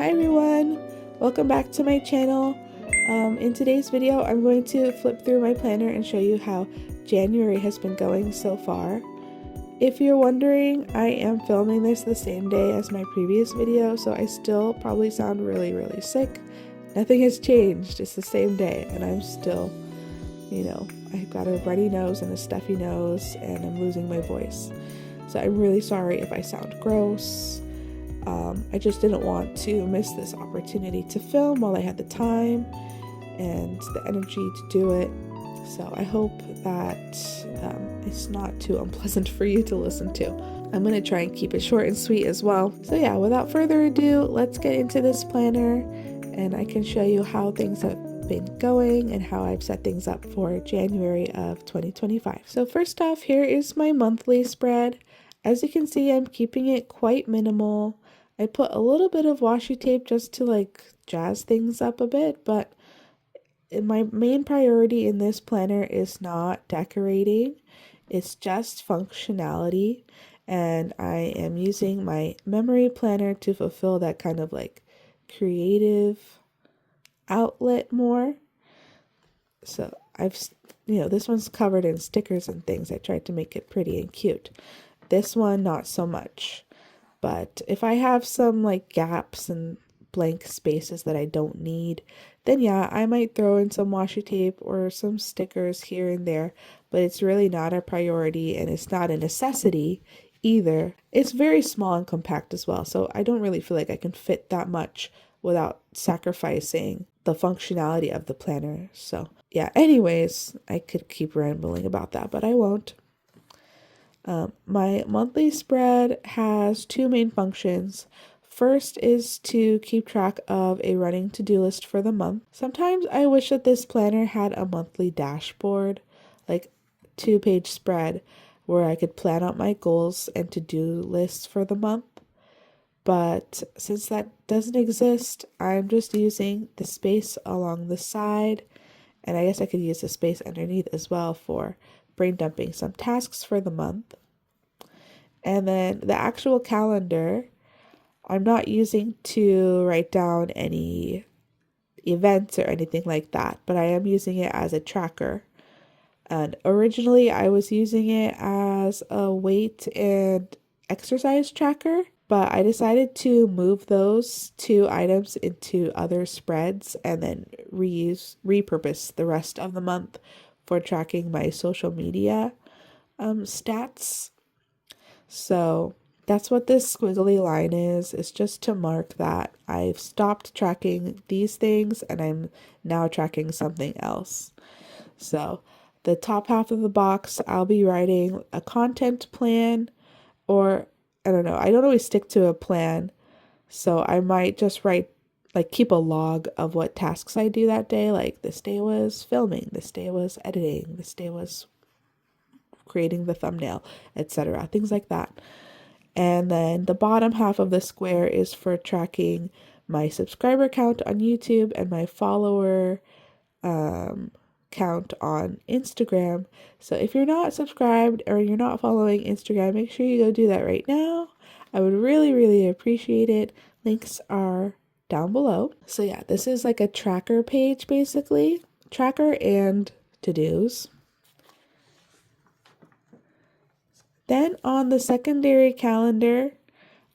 Hi everyone, welcome back to my channel. In today's video I'm going to flip through my planner and show you how January has been going so far. If you're wondering, I am filming this the same day as my previous video, so I still probably sound really sick. Nothing has changed, it's the same day and I'm still, I've got a runny nose and a stuffy nose and I'm losing my voice. So I'm really sorry if I sound gross. I just didn't want to miss this opportunity to film while I had the time and the energy to do it. So I hope that it's not too unpleasant for you to listen to. I'm going to try and keep it short and sweet as well. So yeah, without further ado, let's get into this planner and I can show you how things have been going and how I've set things up for January of 2025. So first off, here is my monthly spread. As you can see, I'm keeping it quite minimal. I put a little bit of washi tape just to jazz things up a bit, but my main priority in this planner is not decorating. It's just functionality, and I am using my memory planner to fulfill that kind of creative outlet more. So this one's covered in stickers and things. I tried to make it pretty and cute. This one, not so much. But if I have some gaps and blank spaces that I don't need, then yeah, I might throw in some washi tape or some stickers here and there, but it's really not a priority and it's not a necessity either. It's very small and compact as well, so I don't really feel like I can fit that much without sacrificing the functionality of the planner. So yeah, anyways, I could keep rambling about that, but I won't. My monthly spread has two main functions. First is to keep track of a running to-do list for the month. Sometimes I wish that this planner had a monthly dashboard, like 2-page spread, where I could plan out my goals and to-do lists for the month. But since that doesn't exist, I'm just using the space along the side, and I guess I could use the space underneath as well for brain dumping some tasks for the month. And then the actual calendar, I'm not using to write down any events or anything like that, but I am using it as a tracker. And originally I was using it as a weight and exercise tracker, but I decided to move those two items into other spreads and then repurpose the rest of the month for tracking my social media stats. So that's what this squiggly line is. It's just to mark that I've stopped tracking these things and I'm now tracking something else. So the top half of the box, I'll be writing a content plan, or I don't know. I don't always stick to a plan. So I might just write, keep a log of what tasks I do that day. Like this day was filming, this day was editing, this day was creating the thumbnail, etc. Things like that. And then the bottom half of the square is for tracking my subscriber count on YouTube and my follower count on Instagram. So if you're not subscribed or you're not following Instagram, make sure you go do that right now. I would really appreciate it. Links are down below. So yeah, this is like a tracker page basically. Tracker and to-dos. Then on the secondary calendar,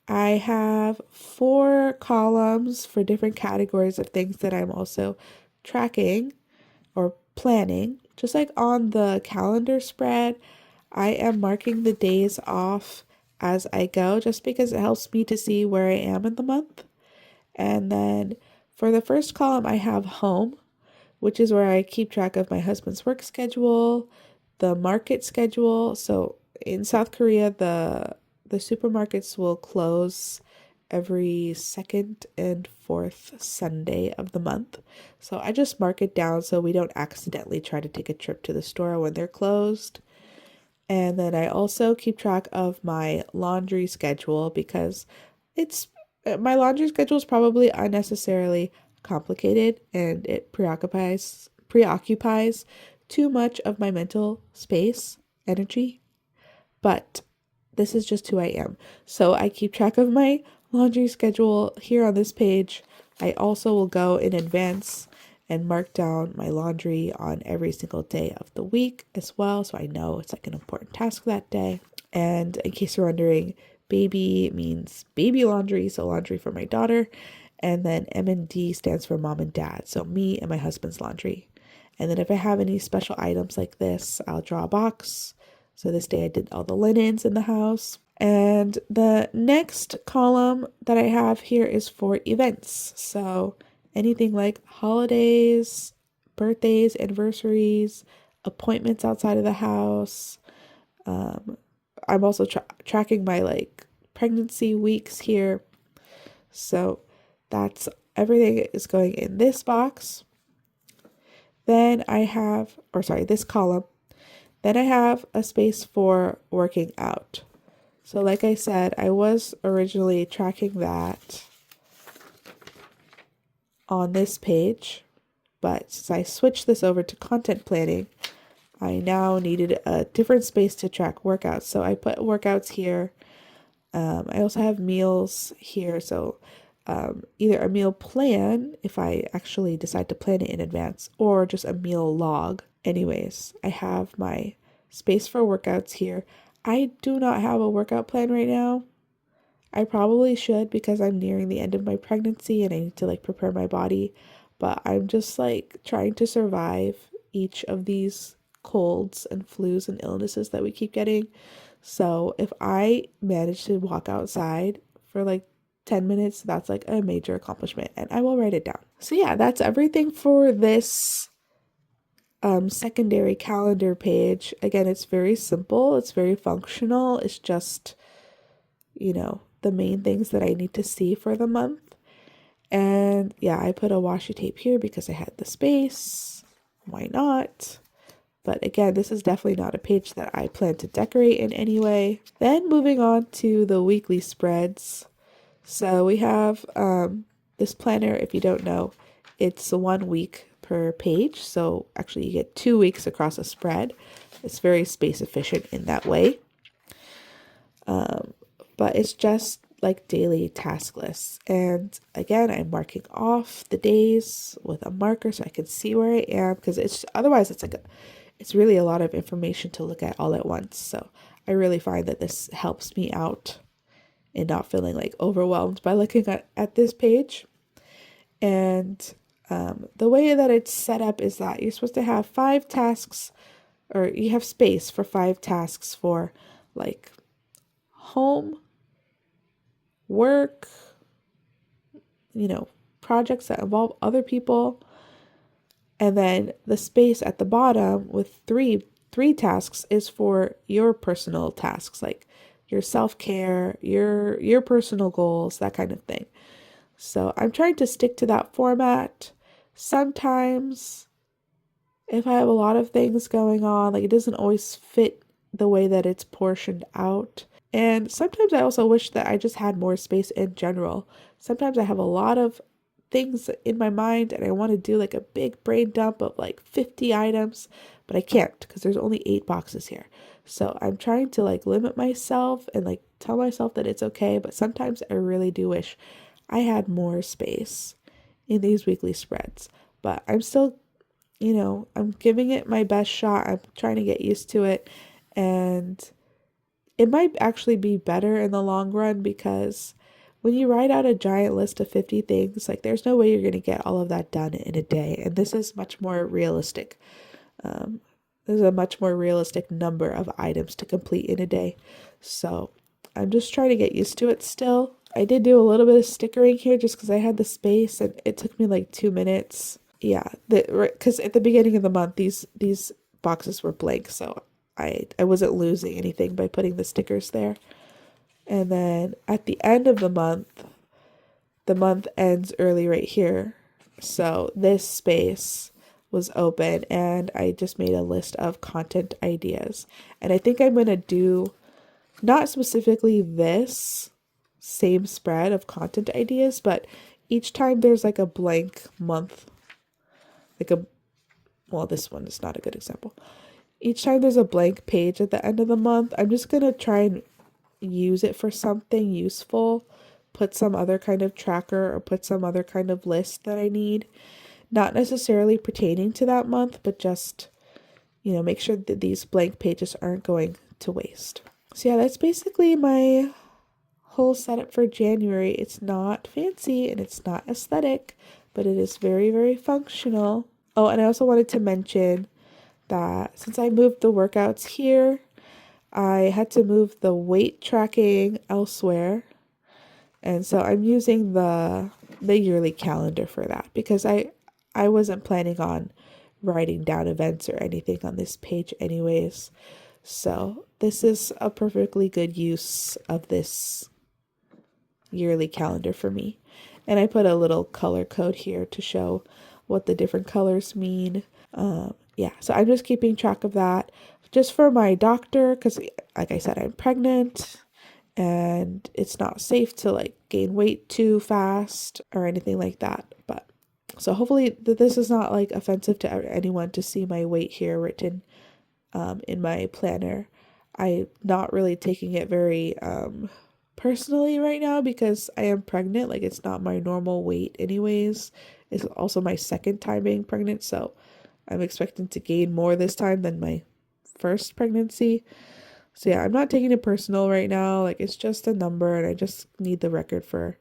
I have 4 columns for different categories of things that I'm also tracking or planning. Just like on the calendar spread, I am marking the days off as I go just because it helps me to see where I am in the month. And then for the first column, I have home, which is where I keep track of my husband's work schedule, the market schedule. So in South Korea, the supermarkets will close every second and fourth Sunday of the month. So I just mark it down so we don't accidentally try to take a trip to the store when they're closed. And then I also keep track of my laundry schedule because my laundry schedule is probably unnecessarily complicated and it preoccupies too much of my mental space, energy. But this is just who I am. So I keep track of my laundry schedule here on this page. I also will go in advance and mark down my laundry on every single day of the week as well, so I know it's like an important task that day. And in case you're wondering, baby means baby laundry, so laundry for my daughter. And then M&D stands for mom and dad, so me and my husband's laundry. And then if I have any special items like this, I'll draw a box. So this day I did all the linens in the house. And the next column that I have here is for events. So anything like holidays, birthdays, anniversaries, appointments outside of the house. I'm also tracking my like pregnancy weeks here. So that's everything is going in this box. Then I have, this column. Then I have a space for working out. So like I said, I was originally tracking that on this page, but since I switched this over to content planning, I now needed a different space to track workouts. So I put workouts here. I also have meals here. So either a meal plan, if I actually decide to plan it in advance, or just a meal log. Anyways, I have my space for workouts here. I do not have a workout plan right now. I probably should because I'm nearing the end of my pregnancy and I need to like prepare my body. But I'm just like trying to survive each of these colds and flus and illnesses that we keep getting. So if I manage to walk outside for like 10 minutes, that's like a major accomplishment, and I will write it down. So yeah, that's everything for this secondary calendar page. Again, it's very simple, it's very functional. It's just, the main things that I need to see for the month. And yeah, I put a washi tape here because I had the space. Why not? But again, this is definitely not a page that I plan to decorate in any way. Then moving on to the weekly spreads. So we have this planner, if you don't know, it's 1 week per page. So actually you get 2 weeks across a spread. It's very space efficient in that way. But it's just like daily task lists. And again, I'm marking off the days with a marker so I can see where I am, because otherwise it's really a lot of information to look at all at once. So I really find that this helps me out and not feeling like overwhelmed by looking at this page. And the way that it's set up is that you're supposed to have 5 tasks, or you have space for 5 tasks for like home, work, projects that involve other people. And then the space at the bottom with three tasks is for your personal tasks, like your self-care, your personal goals, that kind of thing. So I'm trying to stick to that format. Sometimes if I have a lot of things going on, like it doesn't always fit the way that it's portioned out. And sometimes I also wish that I just had more space in general. Sometimes I have a lot of things in my mind and I want to do like a big brain dump of like 50 items, but I can't because there's only 8 boxes here. So I'm trying to like limit myself and like tell myself that it's okay, but sometimes I really do wish I had more space in these weekly spreads. But I'm still, I'm giving it my best shot. I'm trying to get used to it, and it might actually be better in the long run, because when you write out a giant list of 50 things, like there's no way you're going to get all of that done in a day. And this is much more realistic. There's a much more realistic number of items to complete in a day. So I'm just trying to get used to it still. I did do a little bit of stickering here just because I had the space, and it took me like 2 minutes. Yeah, because at the beginning of the month, these boxes were blank, so I wasn't losing anything by putting the stickers there. And then at the end of the month ends early right here. So this space was open and I just made a list of content ideas. And I think I'm going to do not specifically this same spread of content ideas, but each time there's like a blank month, this one is not a good example. Each time there's a blank page at the end of the month, I'm just going to try and use it for something useful, put some other kind of tracker or put some other kind of list that I need, not necessarily pertaining to that month, but just, you know, make sure that these blank pages aren't going to waste. So yeah, that's basically my whole setup for January. It's not fancy and it's not aesthetic, but it is very, very functional. Oh, and I also wanted to mention that since I moved the workouts here, I had to move the weight tracking elsewhere. And so I'm using the yearly calendar for that because I wasn't planning on writing down events or anything on this page anyways. So this is a perfectly good use of this yearly calendar for me. And I put a little color code here to show what the different colors mean. Yeah, so I'm just keeping track of that just for my doctor because, like I said, I'm pregnant and it's not safe to like gain weight too fast or anything like that. But so hopefully this is not like offensive to anyone to see my weight here written in my planner. I'm not really taking it very personally right now because I am pregnant. Like it's not my normal weight anyways. It's also my second time being pregnant, so I'm expecting to gain more this time than my first pregnancy. So yeah, I'm not taking it personal right now. Like it's just a number and I just need the record for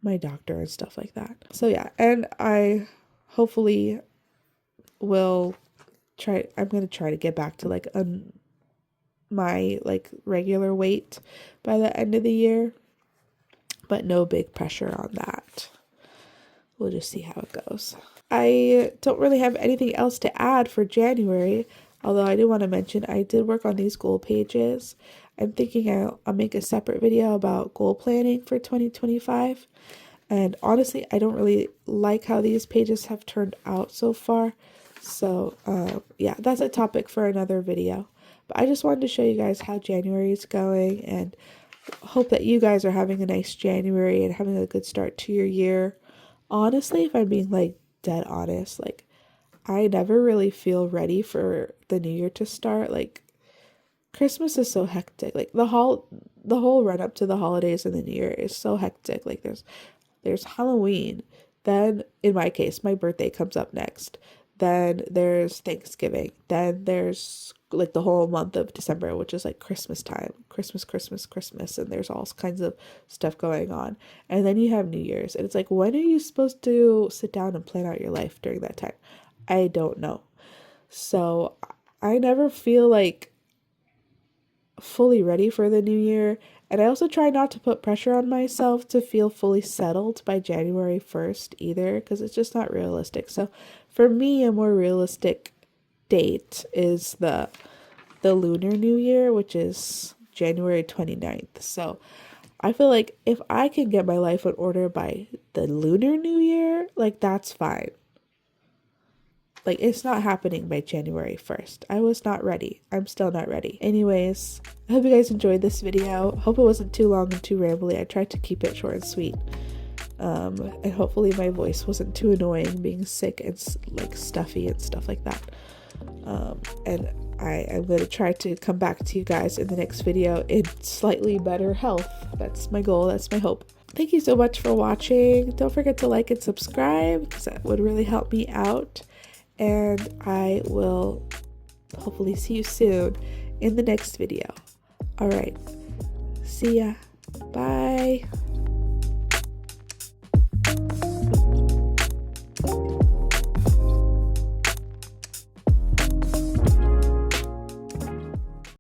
my doctor and stuff like that. So yeah, and I hopefully will I'm going to try to get back to like my like regular weight by the end of the year, but no big pressure on that. We'll just see how it goes. I don't really have anything else to add for January, although I do want to mention I did work on these goal pages. I'm thinking I'll make a separate video about goal planning for 2025. And honestly, I don't really like how these pages have turned out so far. So yeah, that's a topic for another video. But I just wanted to show you guys how January is going and hope that you guys are having a nice January and having a good start to your year. Honestly, if I'm being like dead honest, like I never really feel ready for the new year to start. Like Christmas is so hectic. Like the whole run up to the holidays and the new year is so hectic. Like there's Halloween. Then in my case, my birthday comes up next. Then there's Thanksgiving. Then there's like the whole month of December, which is like Christmas time. Christmas. And there's all kinds of stuff going on. And then you have New Year's. And it's like, when are you supposed to sit down and plan out your life during that time? I don't know. So I never feel like fully ready for the new year. And I also try not to put pressure on myself to feel fully settled by January 1st either, because it's just not realistic. So for me, a more realistic date is the Lunar New Year, which is January 29th. So I feel like if I can get my life in order by the Lunar New Year, like that's fine. Like it's not happening by January 1st. I was not ready. I'm still not ready. Anyways, I hope you guys enjoyed this video. Hope it wasn't too long and too rambly. I tried to keep it short and sweet. And hopefully my voice wasn't too annoying being sick and like stuffy and stuff like that. And I am going to try to come back to you guys in the next video in slightly better health. That's my goal. That's my hope. Thank you so much for watching. Don't forget to like and subscribe because that would really help me out. And I will hopefully see you soon in the next video. All right. See ya. Bye.